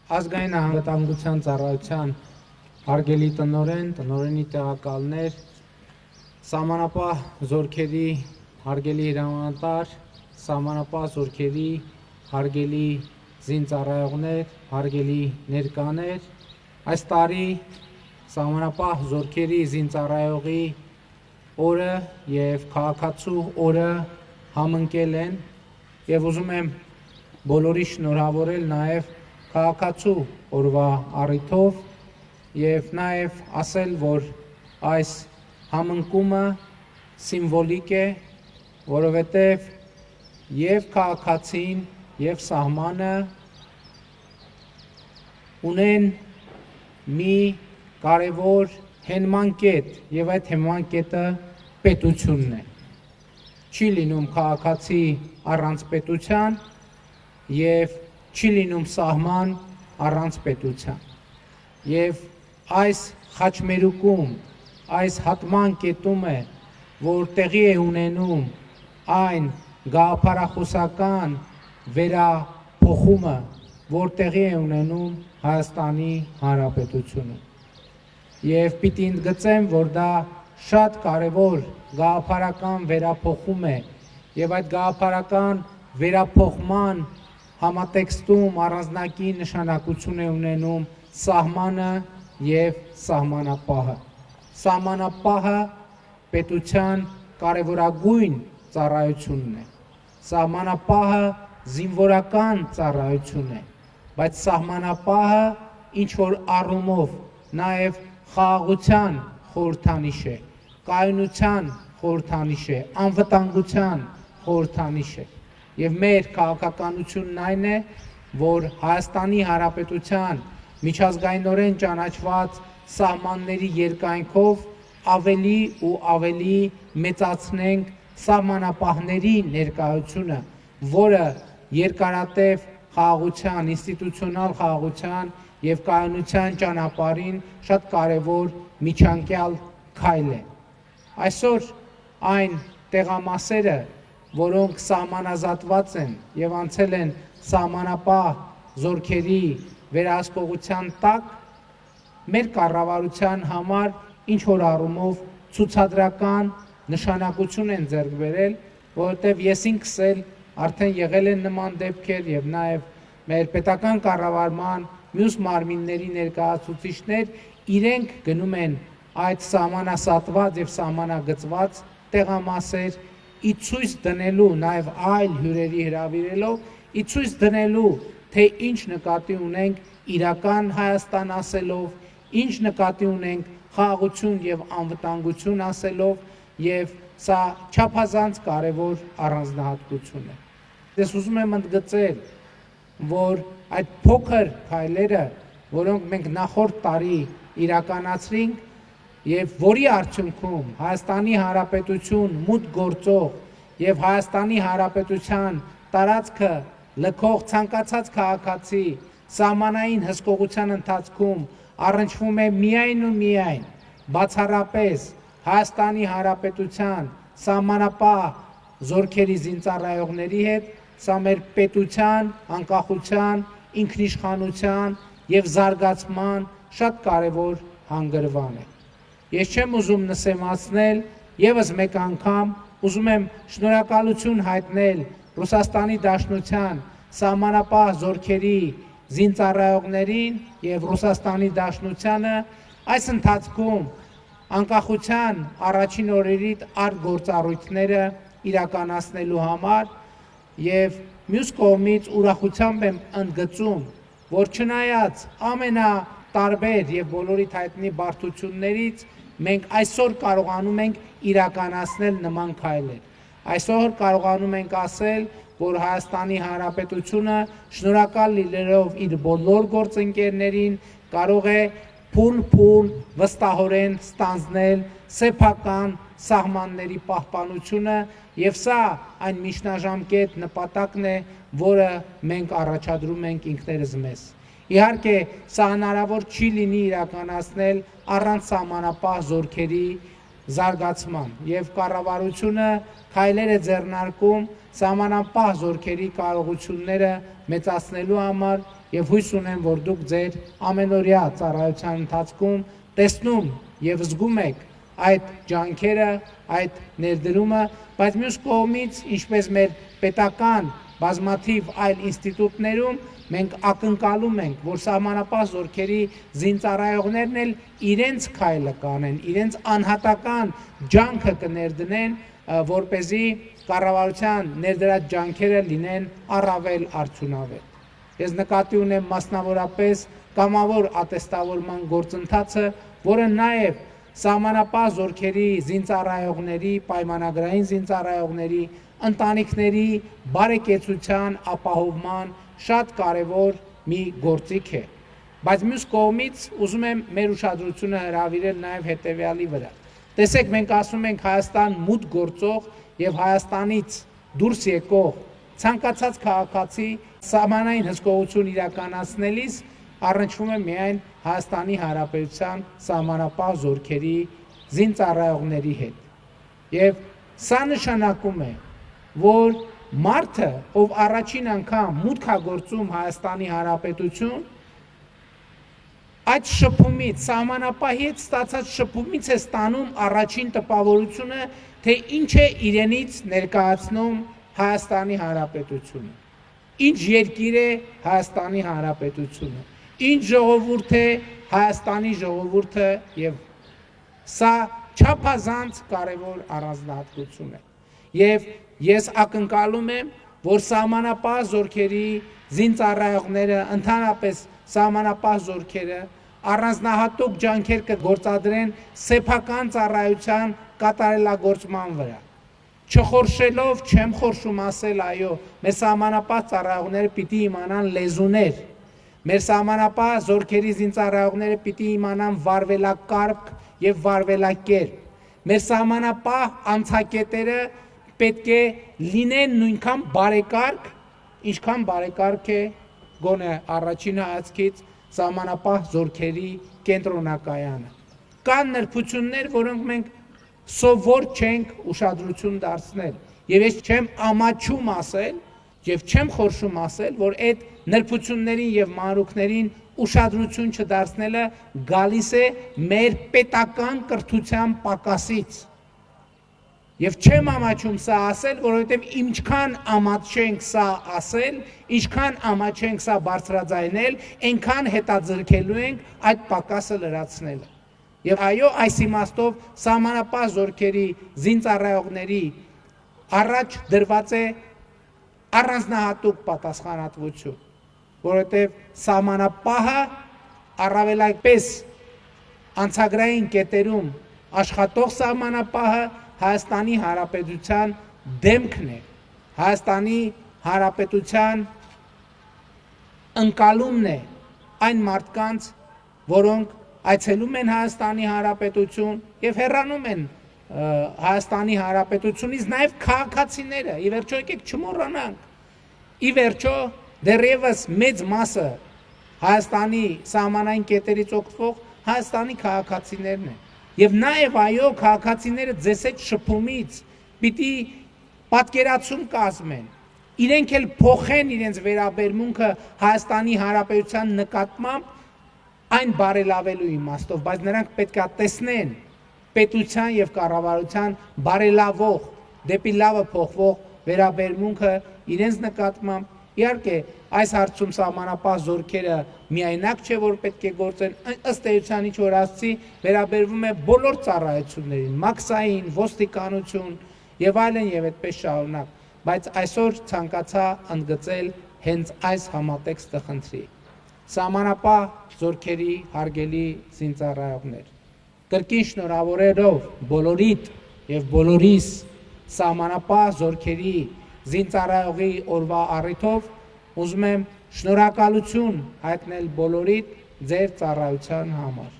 Ազգային անվտանգության ծառայության հարգելի տնօրեն, տնօրենի տեղակալներ, սահմանապահ զորքերի հարգելի հրամանատար, սահմանապահ զորքերի հարգելի զինծառայողներ, հարգելի ներկաներ, այս տարի սահմանապահ զորքերի զինծառայողի օրը եւ քաղաքացու օրը համընկել են եւ ուզում եմ բոլորի շնորհավորել նաեւ քաղաքացու օրվա առիթով եւ նաեւ ասել, որ այս համընկումը սիմվոլիկ է, որովհետեւ եւ քաղաքացին եւ սահմանը ունեն մի կարևոր հենման կետ եւ այդ հենման կետը պետությունն է։ Չի լինում քաղաքացի առանց պետության եւ չի լինում սահման առանց պետության։ Եվ այս խաչմերուկում, այս հատման կետում է, որ տեղի է ունենում այն գաղափարախոսական վերափոխումը, որ տեղի է ունենում Հայաստանի Հանրապետությունում։ Եվ պիտի ընդգծեմ, որ դա շատ կարևոր գաղափարական վերափոխում է եւ այդ գաղափարական վերափոխման համատեքստում առանձնակի նշանակություն է ունենում սահմանը եւ սահմանապահը։ Սահմանապահը պետության կարևորագույն ծառայությունն է։ Սահմանապահը զինվորական ծառայություն է, բայց սահմանապահը ինչ որ առումով նաեւ խաղաղության խորհրդանիշ է, կայունության խորհրդանիշ է, անվտանգության խորհրդանիշ է։ Եվ մեր քաղաքականությունն այն է, որ Հայաստանի Հանրապետության միջազգայինորեն ճանաչված սահմանների երկայնքով ավելի ու ավելի մեծացնենք սահմանապահների ներկայությունը, որը երկարատև խաղաղության, ինստիտուցիոնալ խաղաղության եւ կայունության ճանապարհին շատ կարեւոր միջանկյալ քայլ է։ Այսօր այն տեղամասերը, որոնք սահմանազատված են եւ անցել են սահմանապահ զորքերի վերահսկողության տակ, մեր կառավարության համար ինչ որ առումով ցուցադրական նշանակություն են ձեռք բերել, որովհետեւ ես ինքս էլ արդեն եղել են նման դեպքեր եւ նաեւ մեր պետական կառավարման մյուս մարմինների ներկայացուցիչներ իրենք գնում են այդ սահմանասատված եւ սահմանագծված տեղամասեր ի ցույց դնելու նաեւ այլ հյուրերի հրավիրելով ի ցույց դնելու թե ինչ նկատի ունենք իրական Հայաստան ասելով, ինչ նկատի ունենք խաղաղություն եւ անվտանգություն ասելով եւ սա չափազանց կարեւոր առանձնահատկություն է։ Ես ուզում եմ ընդգծել, որ այդ փոքր քայլերը, որոնք մենք նախորդ տարի իրականացրինք եւ որի արդյունքում Հայաստանի Հանրապետություն մուտք գործող եւ Հայաստանի Հանրապետության տարածքը լքող ցանկացած քաղաքացի սահմանային հսկողության ընթացքում առնչվում է միայն ու միայն բացառապես Հայաստանի Հանրապետության սահմանապահ զորքերի զինծառայողների հետ, սա մեր պետության անկախության, ինքնիշխանության եւ զարգացման շատ կարեւոր հանգրվան է։ Ես չեմ ուզում նսեմացնել, եւս մեկ անգամ ուզում եմ շնորհակալություն հայտնել Ռուսաստանի Դաշնության սահմանապահ զորքերի զինծառայողներին եւ Ռուսաստանի Դաշնությանը այս ընթացքում անկախության առաջին օրերից արտգործառույթները իրականացնելու համար եւ մյուս կողմից ուրախությամբ եմ ընդգծում, որ չնայած ամենատարբեր եւ բոլորիդ հայտնի բարդություններից մենք այսօր կարողանում ենք իրականացնել նման քայլեր։ Այսօր կարողանում ենք ասել, որ Հայաստանի Հանրապետությունը շնորհակալ լինելով իր բոլոր գործընկերներին կարող է փուլ վստահորեն ստանձնել սեփական սահմանների պահպանությունը եւ սա այն միջնաժամկետ նպատակն է, որը մենք առաջադրում ենք ինքներս մեզ։ Իհարկե, սա հնարավոր չի լինի իրականացնել առանց սահմանապահ զորքերի զարգացման եւ կառավարությունը քայլեր է ձեռնարկում սահմանապահ զորքերի կարողությունները մեծացնելու համար եւ հույս ունեմ, որ դուք ձեր ամենօրյա ծառայության ընթացքում տեսնում եւ զգում եք այդ ջանքերը, այդ ներդրումը, բայց մյուս կողմից, ինչպես մեր պետական բազմաթիվ այլ ինստիտուտներում մենք ակնկալում ենք, որ սահմանապահ զորքերի զինծառայողներն էլ իրենց քայլը կանեն, իրենց անհատական ջանքը կներդնեն, որպեսզի կառավարության ներդրած ջանքերը լինեն առավել արդյունավետ։ Ես նկատի ունեմ մասնավորապես կամավոր ատեստավորման գործընթացը, որը նաև սահմանապահ զորքերի զինծառայողների, պայմանագրային զինծառայողների, ընտանիքների բարեկեցության ապահովման շատ կարևոր մի գործիք է, բայց մյուս կողմից ուզում եմ մեր ուշադրությունը հրավիրել նաև հետևյալի վրա։ Տեսեք, մենք ասում ենք Հայաստան մուտք գործող եւ Հայաստանից դուրս եկող ցանկացած քաղաքացի սահմանային հսկողություն իրականացնելիս առնչվում է միայն Հայաստանի Հանրապետության սահմանապահ զորքերի զինծառայողների հետ։ Եվ սա նշանակում է, որ մարդը, ով առաջին անգամ մուտք է գործում Հայաստանի Հանրապետություն, այդ շփումից, սահմանապահի հետ ստացած շփումից է ստանում առաջին տպավորությունը, թե ինչ է իրենից ներկայացնում Հայաստանի Հանրապետությունը, ինչ երկիր է Հայաստանի Հանրապետությունը, ինչ ժողովուրդ է Հայաստանի ժողովուրդը եւ սա չափազանց կարևոր առանձնահատկություն է։ Եվ ես ակնկալում եմ, որ սահմանապահ զորքերի զինծառայողները, ընդհանրապես սահմանապահ զորքերը առանձնահատուկ ջանքեր կգործադրեն սեփական ծառայության կատարելագործման վրա։ Չխորշելով, չեմ խորշում ասել, այո, մեր սահմանապահ ծառայողները պիտի իմանան լեզուներ, մեր սահմանապահ զորքերի զինծառայողները պիտի իմանան վարվելակարգ եւ վարվելակերպ, մեր սահմանապահ անցակետերը պետք է լինեն նույնքան բարեկարգ, ինչքան բարեկարգ է գոնե առաջին հայացքից սահմանապահ զորքերի կենտրոնակայանը։ Կան նրբություններ, որոնք մենք սովոր չենք ուշադրություն դարձնել։ Եվ ես չեմ ամաչում ասել եւ չեմ խորշում ասել, որ այդ նրբություններին եւ մանրուքներին ուշադրություն չդարձնելը գալիս է մեր պետական կրթության պակասից։ Եվ չեմ ամաչում սա ասել, որովհետև ինչքան ամաչենք սա ասել, ինչքան ամաչենք սա բարձրաձայնել, այնքան հետաձգելու ենք այդ պակասը լրացնելը։ Եվ այո, այս իմաստով սահմանապահ զորքերի զինծառայողների առաջ դրված է առանձնահատուկ պատասխանատվություն, որովհետև սահմանապահը առավելապես անցագրային կետերում աշխատող սահմանապահը Հայաստանի Հանրապետության դեմքն է, Հայաստանի Հանրապետության ընկալումն է այն մարդկանց, որոնք այցելում են Հայաստանի Հանրապետություն եւ հեռանում են Հայաստանի Հանրապետությունից, նաև քաղաքացիները, ի վերջո եկեք չմոռանանք, ի վերջո դեռևս մեծ մասը Հայաստանի սահմանային կետերից օգտվող Հայաստանի քաղաքացիներն են։ Եվ նաև այո, քաղաքացիները ձեզ այդ շփումից պիտի պատկերացում կազմեն, իրենք էլ փոխեն իրենց վերաբերմունքը Հայաստանի Հանրապետության նկատմամբ այն բարելավելու իմաստով, բայց նրանք պետք է տեսնեն պետության եւ կառավարության բարելավող, դեպի լավը փոխվող վերաբերմունքը իրենց նկատմամբ։ Իհարկե, այս հարցում սահմանապահ զորքերը միայնակ չէ, որ պետք է գործեն, ըստ էության ինչ որ ասացի, վերաբերվում է բոլոր ծառայություններին, մաքսային, ոստիկանություն եւ այլն եւ այդպես շարունակ, բայց այսօր ցանկացա ընդգծել հենց այս համատեքստը խնդրի։ Սահմանապահ զորքերի հարգելի զինծառայողներ, կրկին շնորհավորելով բոլորիդ եւ բոլորիս սահմանապահ զորքերի զինծառայողի օրվա առիթով ուզում եմ շնորհակալություն հայտնել բոլորիդ ձեր ծառայության համար։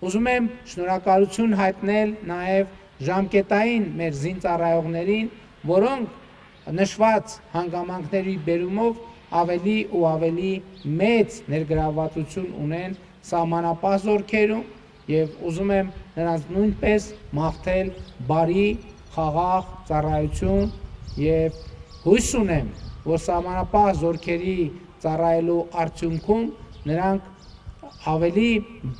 Ուզում եմ շնորհակալություն հայտնել նաև ժամկետային մեր զինծառայողներին, որոնք նշված հանգամանքների բերումով ավելի ու ավելի մեծ ներգրավվածություն ունեն սահմանապահ զորքերում եւ ուզում եմ նրանց նույնպես մաղթել բարի, խաղաղ ծառայություն եւ հույս ունեմ, որ սահմանապահ զորքերի ծառայելու արդյունքում նրանք ավելի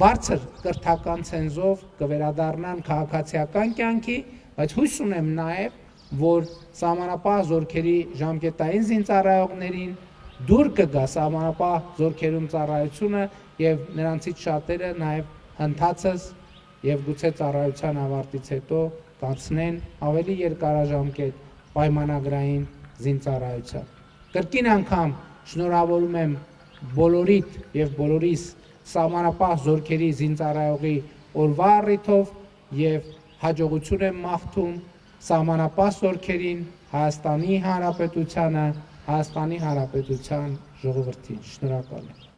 բարձր կրթական ցենզով կվերադառնան քաղաքացիական կյանքի, բայց հույս ունեմ նաև, որ սահմանապահ զորքերի ժամկետային զինծառայողներին դուր կգա սահմանապահ զորքերում ծառայությունը եւ նրանցից շատերը նաև հնդածս եւ գուցե ծառայության ավարտից հետո կանցնեն ավելի երկարաժամկետ պայմանագրային զինծառայության։ Կրկին անգամ շնորհավորում եմ բոլորիդ եւ բոլորիս սահմանապահ զորքերի զինծառայողի օրվա առիթով եւ հաջողություն եմ մաղթում սահմանապահ զորքերին, Հայաստանի Հանրապետությանը, Հայաստանի Հանրապետության ժողովրդին։ Շնորհակալ եմ։